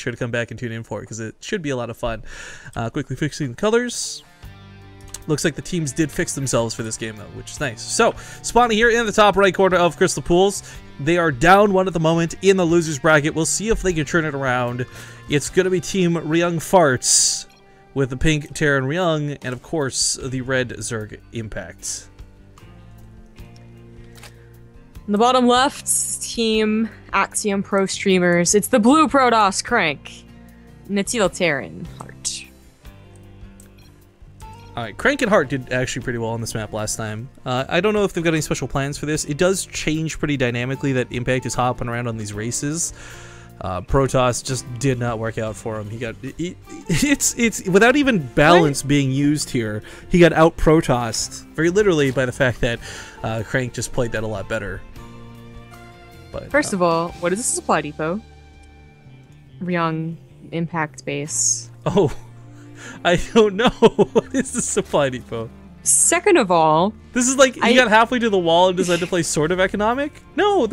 sure to come back and tune in for it because it should be a lot of fun. Quickly fixing the colors. Looks like the teams did fix themselves for this game, though, which is nice. So, spawning here in the top right corner of Crystal Pools. They are down 1 at the moment in the losers bracket. We'll see if they can turn it around. It's going to be Team Ryung Farts with the pink Terran Ryung and, of course, the red Zerg Impact. In the bottom left, Team Axiom Pro Streamers. It's the blue Protoss Crank. And the teal Terran Heart. Alright, Crank and Heart did actually pretty well on this map last time. I don't know if they've got any special plans for this. It does change pretty dynamically that Impact is hopping around on these races. Protoss just did not work out for him. He got it's without even balance being used here. He got out Protossed very literally by the fact that Crank just played that a lot better. But first of all, what is this supply depot? Ryung Impact base. Oh. I don't know. What is the supply depot? Second of all, this is like he got halfway to the wall and decided to play sort of economic. No,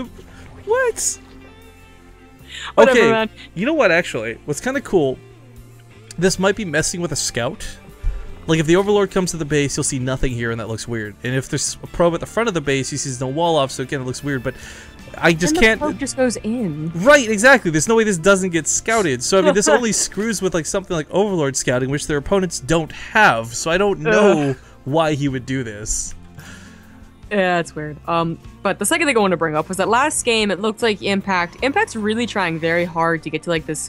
what? Whatever, okay, man. You know what? Actually, what's kind of cool. This might be messing with a scout. Like if the Overlord comes to the base, you'll see nothing here, and that looks weird. And if there's a probe at the front of the base, he sees no wall off, so again it looks weird. But I just can't. The probe just goes in. Right, exactly. There's no way this doesn't get scouted. So I mean, this only screws with like something like Overlord scouting, which their opponents don't have. So I don't know why he would do this. Yeah, it's weird. But the second thing I want to bring up was that last game, it looked like Impact's really trying very hard to get to like this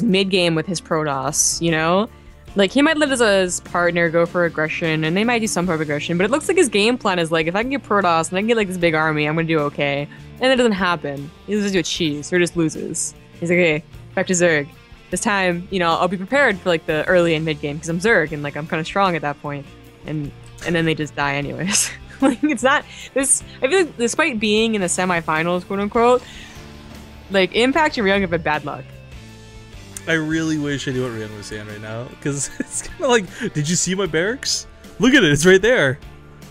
mid game with his Protoss. You know. Like, he might let his partner go for aggression, and they might do some sort of aggression, but it looks like his game plan is like, if I can get Protoss and I can get like this big army, I'm gonna do okay. And it doesn't happen. He loses to a cheese, or just loses. He's like, okay, back to Zerg. This time, you know, I'll be prepared for like the early and mid game, because I'm Zerg, and like I'm kind of strong at that point. And then they just die anyways. Like, it's not, this, I feel like despite being in the semifinals, quote unquote, like, Impact and Ryung have had bad luck. I really wish I knew what Ryung was saying right now, because it's kind of like, did you see my barracks? Look at it, it's right there.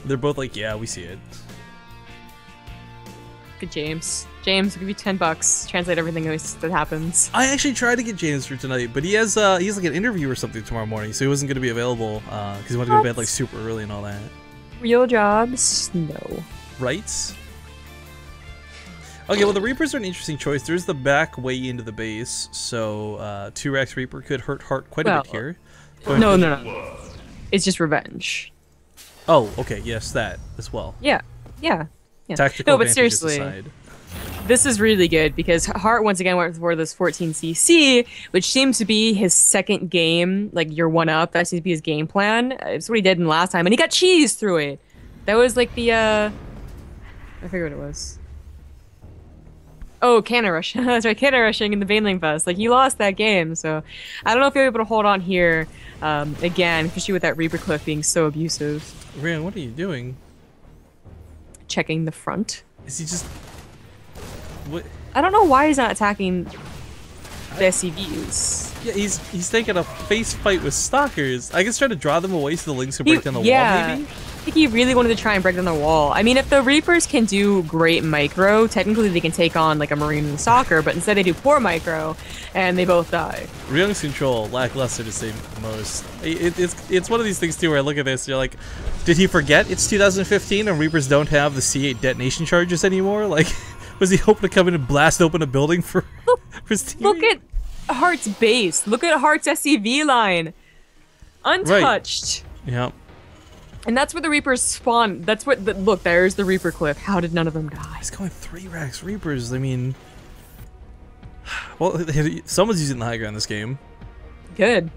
They're both like, yeah, we see it. Good James. James, I'll give you $10. Translate everything that happens. I actually tried to get James for tonight, but he has like an interview or something tomorrow morning, so he wasn't going to be available because he wanted to go to bed like super early and all that. Real jobs? No. Right? Okay, well, the Reapers are an interesting choice. There's the back way into the base, so 2-Rax Reaper could hurt Heart quite a bit here. No. It's just revenge. Oh, okay, yes, that as well. Yeah. Tactical no, but seriously, aside. This is really good because Heart once again went for this 14cc, which seems to be his second game, like your 1-up. That seems to be his game plan. It's what he did in the last time, and he got cheese through it. That was like the, I forget what it was. Oh, Cannon Rush. That's right, Cannon Rushing in the Baneling Fest. Like, he lost that game, so I don't know if you're able to hold on here again, especially with that Reaper Cliff being so abusive. Ryan, what are you doing? Checking the front. Is he just... What? I don't know why he's not attacking the SCVs. Yeah, he's taking a face fight with Stalkers. I guess try to draw them away so the Lynx can break down the wall, maybe? I think he really wanted to try and break down the wall. I mean, if the Reapers can do great micro, technically they can take on like a Marine and a Stalker, but instead they do poor micro, and they both die. Ryung's control, lackluster to say most. It's one of these things too where I look at this and you're like, did he forget it's 2015 and Reapers don't have the C8 detonation charges anymore? Like, was he hoping to come in and blast open a building for his team? Look at Heart's base. Look at Heart's SCV line. Untouched. Right. Yeah. And that's where the Reapers spawn. That's what, look, there's the Reaper Cliff. How did none of them die? He's going 3-Rax Reapers. I mean, well, someone's using the high ground this game. Good.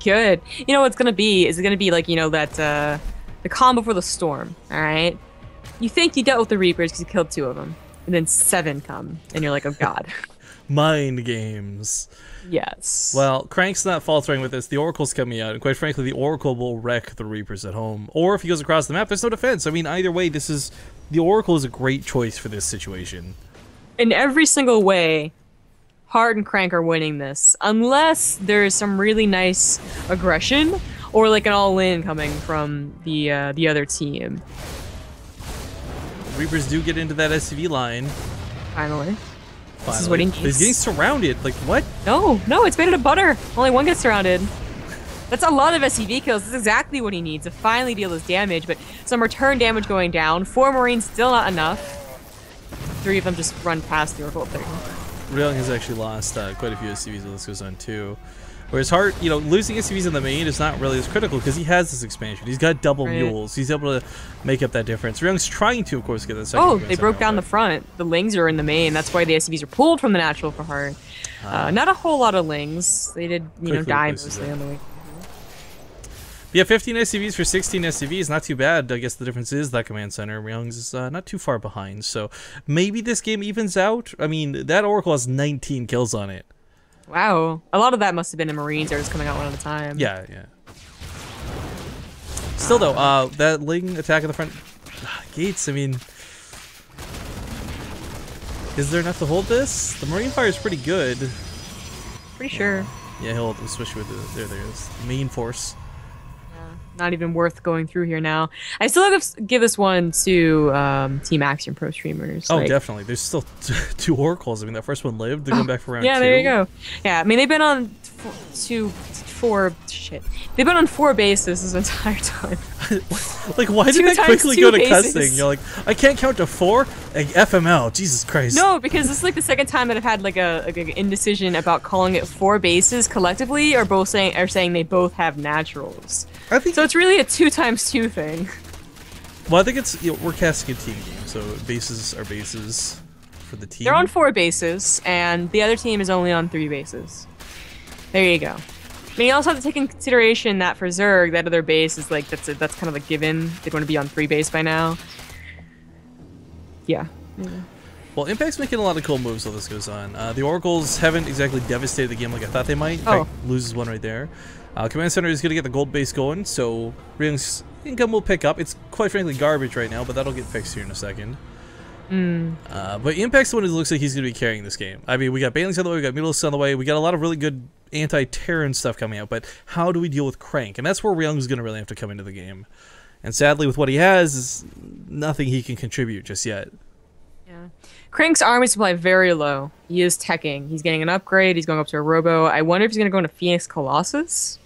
You know what it's gonna be? Is it gonna be like, you know, that, the calm before the storm, alright? You think you dealt with the Reapers because you killed 2 of them. And then 7 come, and you're like, oh god. Mind games. Yes. Well, Crank's not faltering with this. The Oracle's coming out, and quite frankly, the Oracle will wreck the Reapers at home. Or if he goes across the map, there's no defense. I mean, either way, the Oracle is a great choice for this situation. In every single way, Heart and Crank are winning this, unless there's some really nice aggression or like an all-in coming from the other team. Reapers do get into that SCV line. Finally. This is what he needs. He's getting surrounded. Like, what? No, it's made it a butter. Only one gets surrounded. That's a lot of SCV kills. That's exactly what he needs to finally deal this damage, but some return damage going down. 4 Marines still not enough. 3 of them just run past the Oracle thing. Ryung has actually lost quite a few SCVs while this goes on too. Whereas Hart, you know, losing SCVs in the main is not really as critical because he has this expansion. He's got double mules. He's able to make up that difference. Ryung's trying to, of course, get that second. Oh, they broke down the front. The Lings are in the main. That's why the SCVs are pulled from the natural for Hart. Not a whole lot of Lings. They did, you know, die mostly on the way. Yeah, 15 SCVs for 16 SCVs, not too bad. I guess the difference is that command center. Ryung's is not too far behind, so maybe this game evens out. I mean, that Oracle has 19 kills on it. Wow. A lot of that must have been the Marines that are just coming out one at a time. Yeah. Still, though, that Ling attack at the front gates, I mean, is there enough to hold this? The Marine fire is pretty good. Pretty sure. Yeah, he'll hold, especially with the, there it is, the main force. Not even worth going through here now. I still have to give this one to Team Axiom Pro streamers. Oh, like, definitely. There's still 2 Oracles. I mean, that first one lived. They're going back for round 2. Yeah, there you go. Yeah, I mean, they've been on 4 bases this entire time. Like, why did that quickly go to cussing? You're like, I can't count to 4? Like, FML, Jesus Christ. No, because this is like the second time that I've had like a indecision about calling it 4 bases collectively, or both saying they both have naturals. I think so. It's really a 2x2 thing. Well, I think it's, you know, we're casting a team game, so bases are bases for the team. They're on 4 bases, and the other team is only on 3 bases. There you go. I mean, you also have to take in consideration that for Zerg, that other base is like that's kind of a given. They'd want to be on 3 base by now. Yeah. Well, Impact's making a lot of cool moves while this goes on. The Oracles haven't exactly devastated the game like I thought they might. In fact, loses one right there. Command Center is going to get the gold base going, so Ryung's income will pick up. It's quite frankly garbage right now, but that'll get fixed here in a second. But Impact's the one who looks like he's going to be carrying this game. I mean, we got Banelings on the way, we got Mutalisks on the way, we got a lot of really good anti-Terran stuff coming out, but how do we deal with Crank? And that's where Ryung's going to really have to come into the game. And sadly, with what he has, is nothing he can contribute just yet. Yeah. Crank's army supply very low. He is teching. He's getting an upgrade. He's going up to a Robo. I wonder if he's going to go into Phoenix Colossus.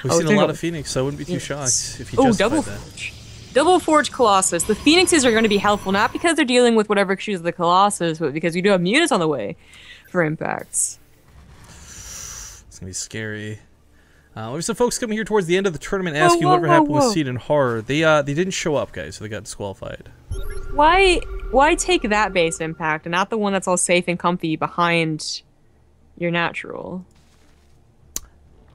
We've seen a lot of Phoenix, so I wouldn't be too shocked if he justified that. Double Forge Colossus. The Phoenixes are going to be helpful, not because they're dealing with whatever issues of the Colossus, but because we do have Mutas on the way for impacts. It's going to be scary. We have some folks coming here towards the end of the tournament asking whatever happened with Seed and Horror. They didn't show up, guys, so they got disqualified. Why take that base impact and not the one that's all safe and comfy behind your natural?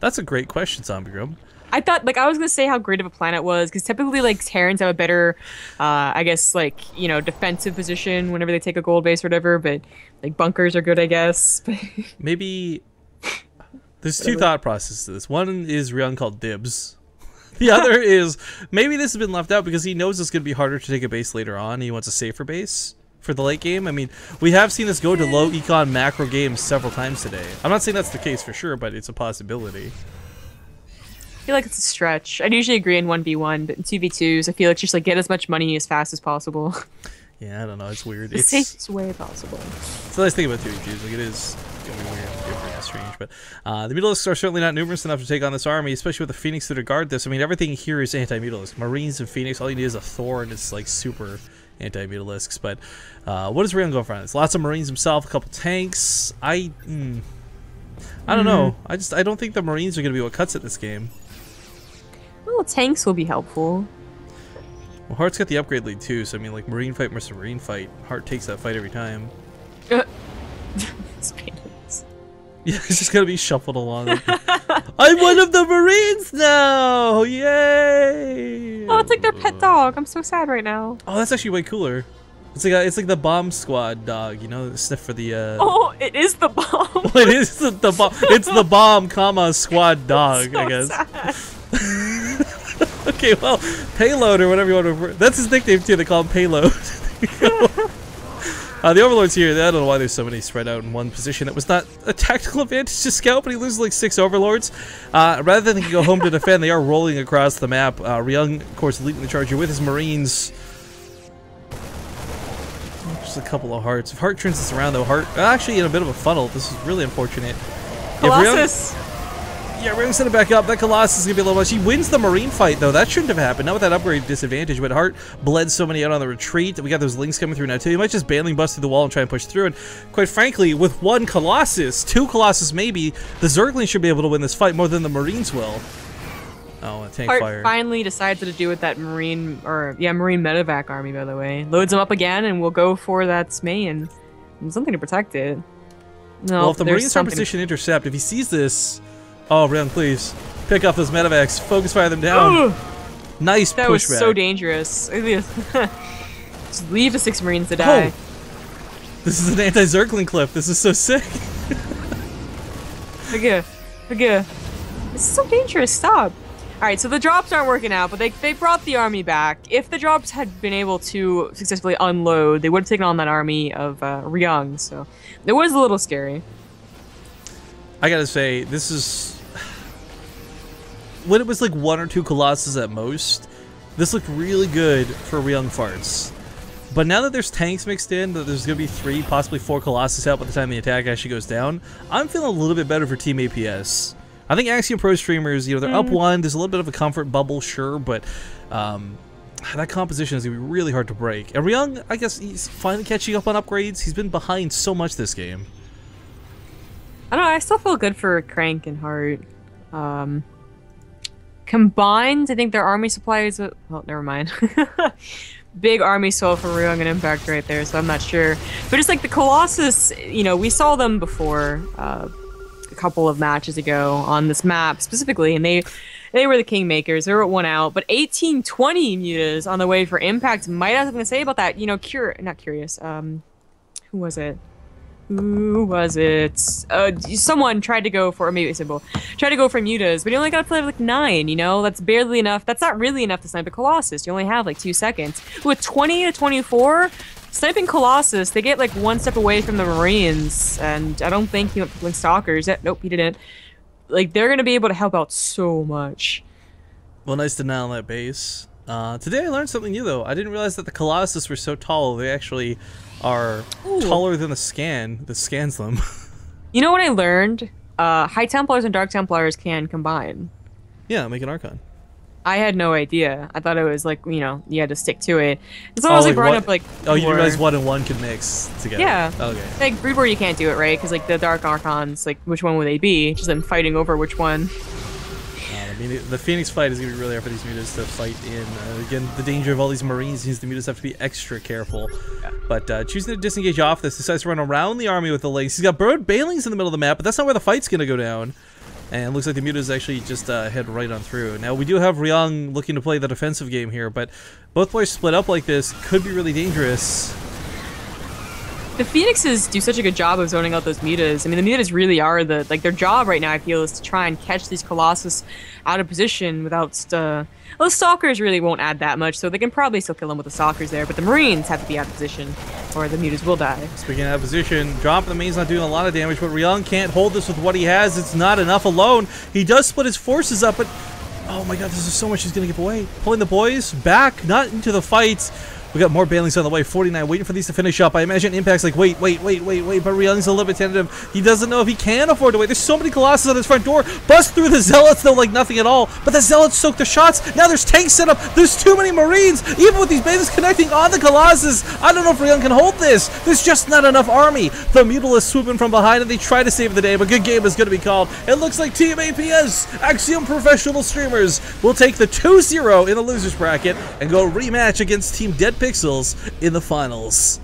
That's a great question, Zombie Grum. I thought, like, I was gonna say how great of a plan it was, because typically, like, Terrans have a better, I guess, like, you know, defensive position whenever they take a gold base or whatever, but, like, bunkers are good, I guess. Maybe there's 2 thought processes to this. One is Ryung called dibs. The other is maybe this has been left out because he knows it's going to be harder to take a base later on. He wants a safer base for the late game. I mean, we have seen this go to low econ macro games several times today. I'm not saying that's the case for sure, but it's a possibility. I feel like it's a stretch. I'd usually agree in 1v1, but in 2v2s, I feel like just like get as much money as fast as possible. Yeah, I don't know. It's weird. The safest way possible. It's the nice thing about 2v2s. Like, it is going to be weird. It's strange, but the Mutalisks are certainly not numerous enough to take on this army, especially with the Phoenix to guard this. I mean, everything here is anti-Mutalisk. Marines and Phoenix, all you need is a Thor, and it's like super anti-Mutalisks. But what does Ryung go for on this? Lots of Marines himself, a couple tanks. I don't know. I don't think the Marines are going to be what cuts it this game. Well, tanks will be helpful. Well, Hart's got the upgrade lead too, so I mean, like, Marine fight versus Marine fight. Hart takes that fight every time. Yeah, it's just gonna be shuffled along. I'm one of the Marines now! Yay! Oh, it's like their pet dog. I'm so sad right now. Oh, that's actually way cooler. It's like the bomb squad dog, you know, the sniff for the Oh, it is the bomb. Well, it is the bomb. It's the bomb, comma squad dog, so I guess. Okay, well, Payload or whatever you want to refer. That's his nickname too. They call him Payload. The Overlord's here. I don't know why there's so many spread out in one position. That was not a tactical advantage to scout, but he loses like 6 Overlords. Rather than go home to defend, they are rolling across the map. Ryung, of course, leading the charge here with his Marines. just a couple of hearts. If Heart turns this around, though, Heart actually in a bit of a funnel. This is really unfortunate. Colossus! Yeah, Ryung set it back up. That Colossus is going to be a little much. He wins the Marine fight, though. That shouldn't have happened. Not with that upgrade disadvantage, but Heart bled so many out on the retreat. We got those links coming through now, too. He might just Baneling bust through the wall and try and push through. And quite frankly, with one Colossus, two Colossus maybe, the Zergling should be able to win this fight more than the Marines will. Oh, a tank Heart fire. finally decides what to do with that Marine medevac army, by the way. Loads them up again, and we'll go for that main. And something to protect it. No, Well, if the Marines are position intercept, if he sees this... Oh, Ryung, please. Pick up those medevacs. Focus fire them down. Ugh. Nice That pushback. was so dangerous. Just leave the 6 Marines to die. Oh. This is an anti-Zergling clip. This is so sick. Forgive. This is so dangerous. Stop. Alright, so the drops aren't working out, but they brought the army back. If the drops had been able to successfully unload, they would have taken on that army of Ryung, so it was a little scary. I gotta say, this is... When it was like 1 or 2 Colossus at most, this looked really good for Ryung farts. But now that there's tanks mixed in, that there's gonna be 3, possibly 4 Colossus out by the time the attack actually goes down, I'm feeling a little bit better for Team APS. I think Axiom Pro streamers, you know, they're up 1, there's a little bit of a comfort bubble, sure, but that composition is gonna be really hard to break. And Ryung, I guess he's finally catching up on upgrades. He's been behind so much this game. I don't know, I still feel good for Crank and Heart. Combined, I think their army supply is... Well, never mind. Big army swell for Ryung and Impact right there, so I'm not sure. But just like the Colossus, you know, we saw them before a couple of matches ago on this map specifically, and they were the Kingmakers. They were at 1 out, but 1820 mutas on the way for Impact might have something to say about that. You know, not curious. Who was it? Someone tried to go for, or maybe Symbol, tried to go for mutas, but you only got to play like 9, you know? That's barely enough. That's not really enough to snipe a Colossus. You only have like 2 seconds. With 20 to 24, sniping Colossus, they get like 1 step away from the Marines, and I don't think he went for Stalkers. Nope, he didn't. Like, they're going to be able to help out so much. Well, nice to nail that base. Today I learned something new, though. I didn't realize that the Colossus were so tall. They actually are taller than the scan that scans them. You know what I learned? High Templars and Dark Templars can combine. Yeah, make an Archon. I had no idea. I thought it was like, you know, you had to stick to it. It's almost like growing up like... Oh, you realize 1 and 1 can mix together. Yeah. Okay. Like, Breed War you can't do it, right? Because like the Dark Archons, like, which one would they be? Just them fighting over which one. I mean, the Phoenix fight is going to be really hard for these mutas to fight in. Again, the danger of all these Marines means the mutas have to be extra careful. Yeah. But choosing to disengage off this, decides to run around the army with the links. He's got Burrowed Banelings in the middle of the map, but that's not where the fight's going to go down. And it looks like the mutas actually just head right on through. Now, we do have Ryung looking to play the defensive game here, but both players split up like this could be really dangerous. The Phoenixes do such a good job of zoning out those mutas. I mean, the mutas really are their job right now, I feel, is to try and catch these Colossus out of position without... Those Stalkers really won't add that much, so they can probably still kill them with the Stalkers there, but the Marines have to be out of position, or the mutas will die. Speaking of position, drop the main's not doing a lot of damage, but Ryung can't hold this with what he has. It's not enough alone. He does split his forces up, but... Oh my god, this is so much he's going to give away. Pulling the boys back, not into the fight. We got more Banelings on the way, 49, waiting for these to finish up. I imagine Impact's like, wait, but Ryung's a little bit tentative. He doesn't know if he can afford to wait. There's so many Colossus on his front door. Bust through the Zealots, though, like nothing at all. But the Zealots soak the shots. Now there's tanks set up. There's too many Marines. Even with these Banelings connecting on the Colossus, I don't know if Ryung can hold this. There's just not enough army. The Mutalists swooping from behind, and they try to save the day, but good game is going to be called. It looks like Team APS, Axiom Professional Streamers, will take the 2-0 in the losers bracket and go rematch against Team Dead Pixels in the finals.